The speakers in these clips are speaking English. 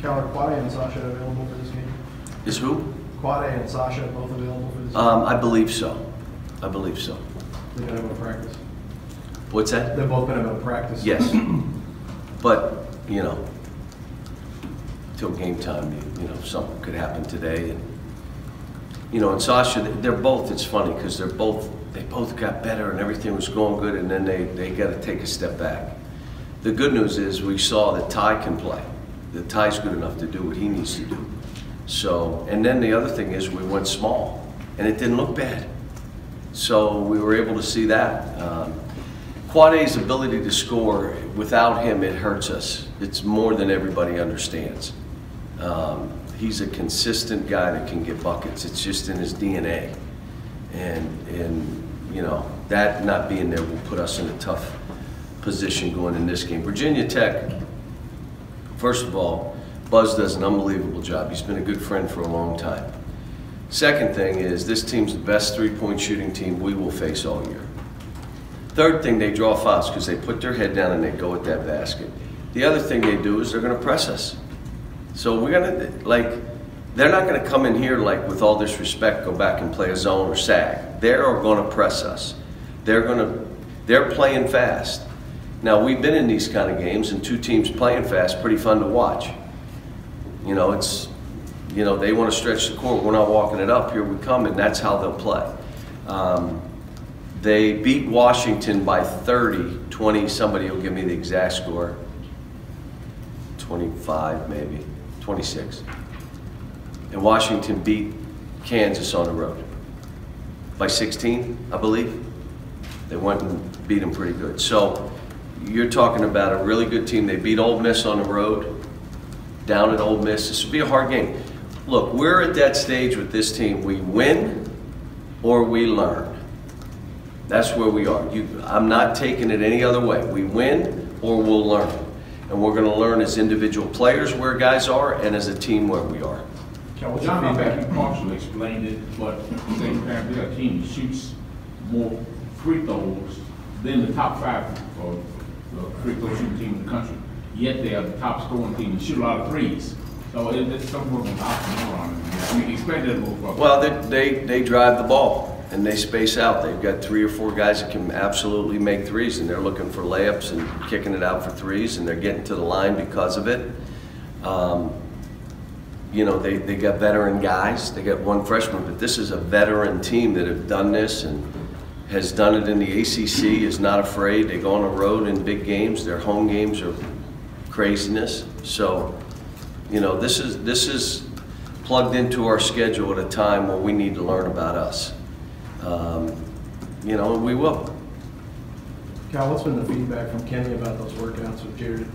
Are Quade and Sasha available for this game? Is who? Quade and Sasha both available for this game? I believe so. I believe so. They're going to have a practice. What's that? They're both going to have a practice. Yes. But, you know, till game time, you know, something could happen today. And, you know, and Sasha, they're both, it's funny because they both got better and everything was going good, and then they got to take a step back. The good news is we saw that Ty can play. That Ty's good enough to do what he needs to do. So, and then the other thing is we went small, and it didn't look bad. So we were able to see that. Quade's ability to score, without him, it hurts us. It's more than everybody understands. He's a consistent guy that can get buckets. It's just in his DNA. And you know, that not being there will put us in a tough position going in this game. Virginia Tech, first of all, Buzz does an unbelievable job. He's been a good friend for a long time. Second thing is, this team's the best three-point shooting team we will face all year. Third thing, they draw fouls because they put their head down and they go at that basket. The other thing they do is they're going to press us. So we're going to, like, they're not going to come in here, like, with all this respect, go back and play a zone or sag. They're going to press us. They're playing fast. Now, we've been in these kind of games, and two teams playing fast, pretty fun to watch. You know, it's, you know, they want to stretch the court. We're not walking it up. Here we come, and that's how they'll play. They beat Washington by 30, 20. Somebody will give me the exact score. 25, maybe. 26. And Washington beat Kansas on the road by 16, I believe. They went and beat them pretty good. So you're talking about a really good team. They beat Ole Miss on the road, down at Ole Miss. This will be a hard game. Look, we're at that stage with this team. We win or we learn. That's where we are. I'm not taking it any other way. We win or we'll learn. And we're going to learn as individual players where guys are and as a team where we are. Well, John, I think you partially explained it, but at the same time, we got a team that shoots more free throws than the top 5 for the free throw shooting team in the country. Yet they are the top scoring team and shoot a lot of threes. So it's something we're going to oxymoron. I mean, explain that a little further. Well, they drive the ball and they space out. They've got 3 or 4 guys that can absolutely make threes, and they're looking for layups and kicking it out for threes, and they're getting to the line because of it. You know, they got veteran guys. They got 1 freshman, but this is a veteran team that have done this and has done it in the ACC, is not afraid. They go on the road in big games. Their home games are craziness. So, you know, this is plugged into our schedule at a time where we need to learn about us. You know, and we will. Cal, what's been the feedback from Kenny about those workouts with Jared?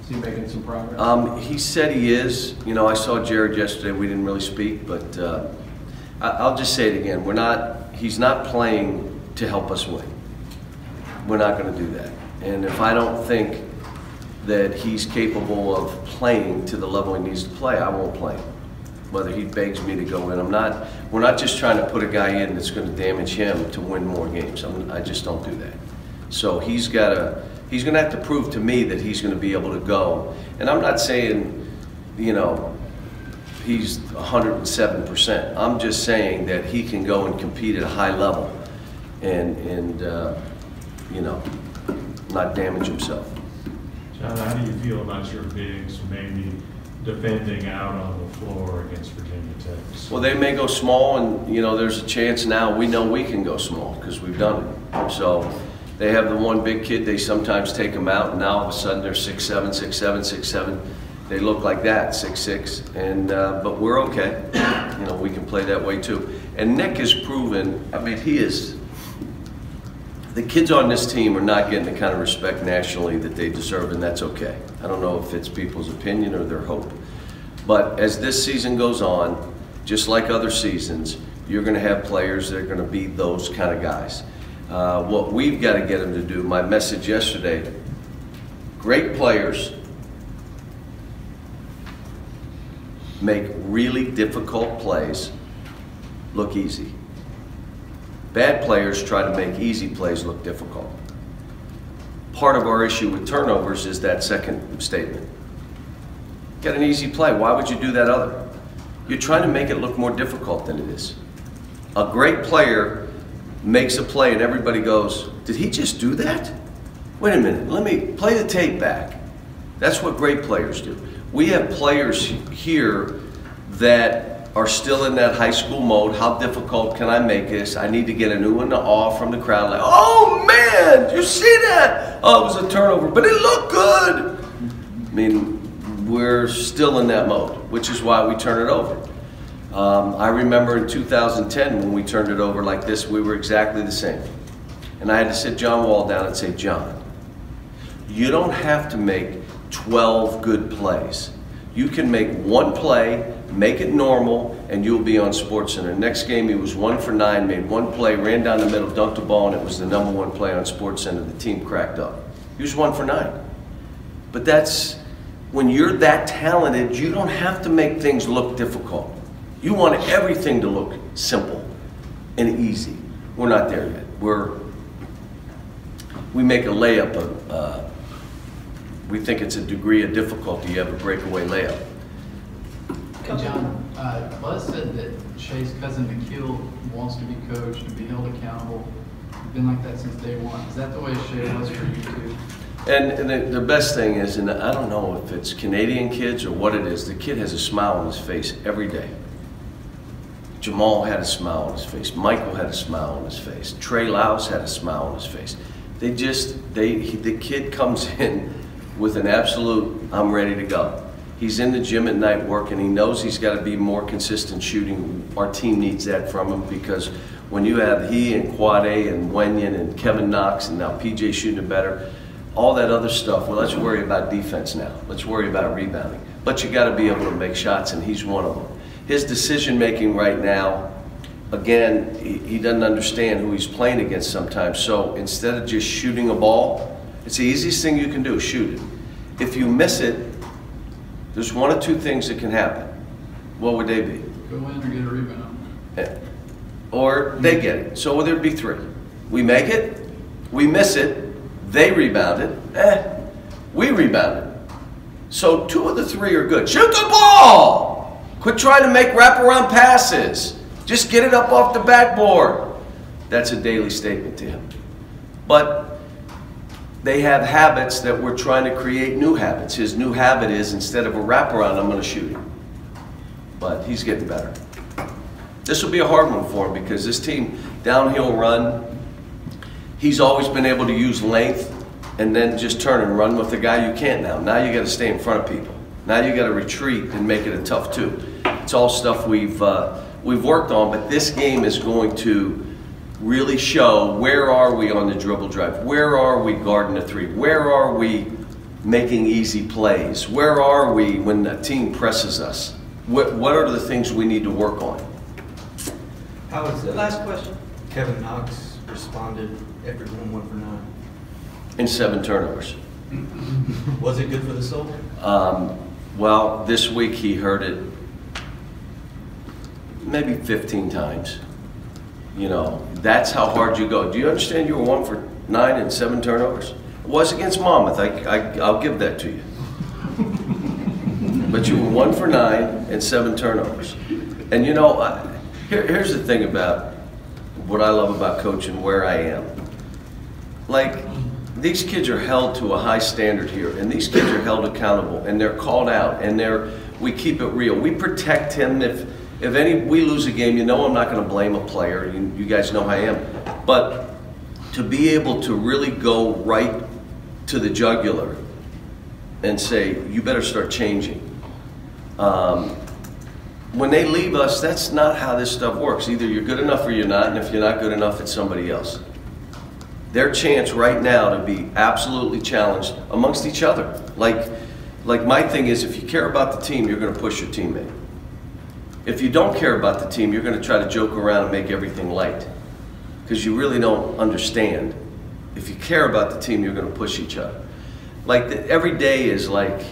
Is he making some progress? He said he is. You know, I saw Jared yesterday. We didn't really speak, but I'll just say it again. He's not playing to help us win. We're not going to do that. And if I don't think that he's capable of playing to the level he needs to play, I won't play him. Whether he begs me to go in, we're not just trying to put a guy in that's going to damage him to win more games. I just don't do that. So he's going to have to prove to me that he's going to be able to go. And I'm not saying, you know, he's 107%. I'm just saying that he can go and compete at a high level and you know, not damage himself. John, how do you feel about your bigs maybe defending out on the floor against Virginia Tech? Well, they may go small, and you know, there's a chance now. We know we can go small because we've done it. So they have the 1 big kid. They sometimes take him out, and now all of a sudden they're 6'7", 6'7", 6'7". They look like that, 6'6", and but we're okay. You know, we can play that way too. And Nick has proven. I mean, he is. The kids on this team are not getting the kind of respect nationally that they deserve, and that's okay. I don't know if it's people's opinion or their hope. But as this season goes on, just like other seasons, you're going to have players that are going to be those kind of guys. What we've got to get them to do, my message yesterday, great players make really difficult plays look easy. Bad players try to make easy plays look difficult. Part of our issue with turnovers is that second statement. Get an easy play. Why would you do that other? You're trying to make it look more difficult than it is. A great player makes a play and everybody goes, did he just do that? Wait a minute, let me play the tape back. That's what great players do. We have players here that are still in that high school mode. How difficult can I make this? I need to get an ooh and an awe from the crowd. Like, oh man, you see that? Oh, it was a turnover, but it looked good. I mean, we're still in that mode, which is why we turn it over. I remember in 2010 when we turned it over like this, we were exactly the same. And I had to sit John Wall down and say, John, you don't have to make 12 good plays. You can make one play, make it normal, and you'll be on SportsCenter. Next game, he was 1 for 9, made one play, ran down the middle, dunked the ball, and it was the #1 play on SportsCenter. The team cracked up. He was 1 for 9. But that's, when you're that talented, you don't have to make things look difficult. You want everything to look simple and easy. We're not there yet. We make a layup we think it's a degree of difficulty. You have a breakaway layup. Hey John, Buzz said that Shay's cousin Nikhil wants to be coached and be held accountable. You've been like that since day one. Is that the way Shay was for you too? And the best thing is, and I don't know if it's Canadian kids or what it is, the kid has a smile on his face every day. Jamal had a smile on his face. Michael had a smile on his face. Trey Laus had a smile on his face. The kid comes in with an absolute, I'm ready to go. He's in the gym at night working. He knows he's got to be more consistent shooting. Our team needs that from him because when you have he and Quad A and Wenyan and Kevin Knox and now PJ shooting it better, all that other stuff, well, let's worry about defense now. Let's worry about rebounding. But you got to be able to make shots, and he's one of them. His decision making right now, again, he doesn't understand who he's playing against sometimes. So instead of just shooting a ball, it's the easiest thing you can do, shoot it. If you miss it, there's one of two things that can happen. What would they be? Go in or get a rebound. Or they get it. So there'd be 3. We make it, we miss it, they rebound it, we rebound it. So 2 of the 3 are good. Shoot the ball! Quit trying to make wraparound passes. Just get it up off the backboard. That's a daily statement to him. But they have habits that we're trying to create new habits. His new habit is instead of a wraparound, I'm going to shoot him. But he's getting better. This will be a hard one for him because this team, downhill run, he's always been able to use length and then just turn and run with the guy. You can't now. Now you got to stay in front of people. Now you got to retreat and make it a tough 2. It's all stuff we've worked on, but this game is going to really show where are we on the dribble drive, where are we guarding the 3, where are we making easy plays, where are we when a team presses us, what are the things we need to work on. How was it? Last question. Kevin Knox responded after going 1 for 9. And 7 turnovers. Was it good for the soul? Well, this week he heard it maybe 15 times. You know, that's how hard you go. Do you understand you were 1 for 9 and 7 turnovers? It was against Monmouth. I'll give that to you. But you were 1 for 9 and 7 turnovers. And you know, here's the thing about what I love about coaching, where I am. Like, these kids are held to a high standard here, and these kids are held accountable, and they're called out, and we keep it real. We protect him. If we lose a game, you know I'm not going to blame a player. You guys know how I am. But to be able to really go right to the jugular and say, you better start changing. When they leave us, that's not how this stuff works. Either you're good enough or you're not, and if you're not good enough, it's somebody else. Their chance right now to be absolutely challenged amongst each other. Like my thing is, if you care about the team, you're going to push your teammate. If you don't care about the team, you're going to try to joke around and make everything light because you really don't understand. If you care about the team, you're going to push each other. Every day is like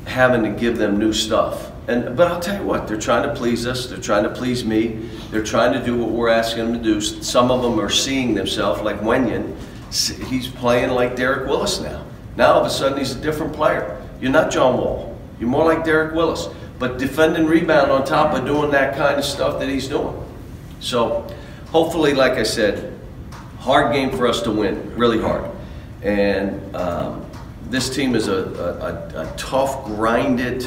having to give them new stuff. But I'll tell you what, they're trying to please us. They're trying to please me. They're trying to do what we're asking them to do. Some of them are seeing themselves, like Wenyan. He's playing like Derek Willis now. Now all of a sudden he's a different player. You're not John Wall. You're more like Derek Willis. But defend and rebound on top of doing that kind of stuff that he's doing. So hopefully, like I said, hard game for us to win, really hard. And this team is a tough, grinded,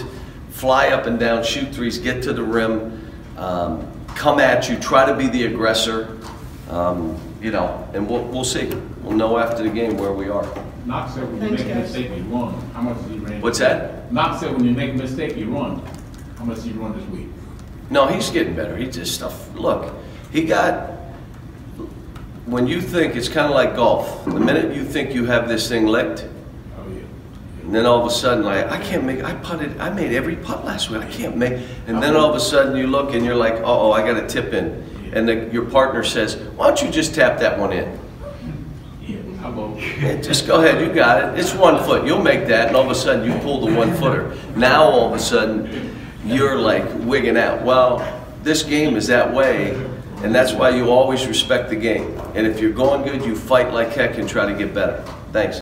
fly up and down, shoot threes, get to the rim, come at you, try to be the aggressor, you know, and we'll see. We'll know after the game where we are. Knox said when you make a mistake, you run. How much did he run? What's that? Knox said when you make a mistake, you run. How much did he run this week? No, he's getting better. He just stuff. Look, he got. When you think it's kind of like golf. The minute you think you have this thing licked, Oh yeah. and then all of a sudden, like I can't make. I made every putt last week. I can't make. And then all of a sudden, you look and you're like, oh, I got a tip in, and your partner says, why don't you just tap that one in? Yeah. How about? Yeah, just go ahead, you got it. It's 1 foot. You'll make that, and all of a sudden you pull the 1 footer. Now all of a sudden you're like wigging out. Well, this game is that way, and that's why you always respect the game. And if you're going good, you fight like heck and try to get better. Thanks.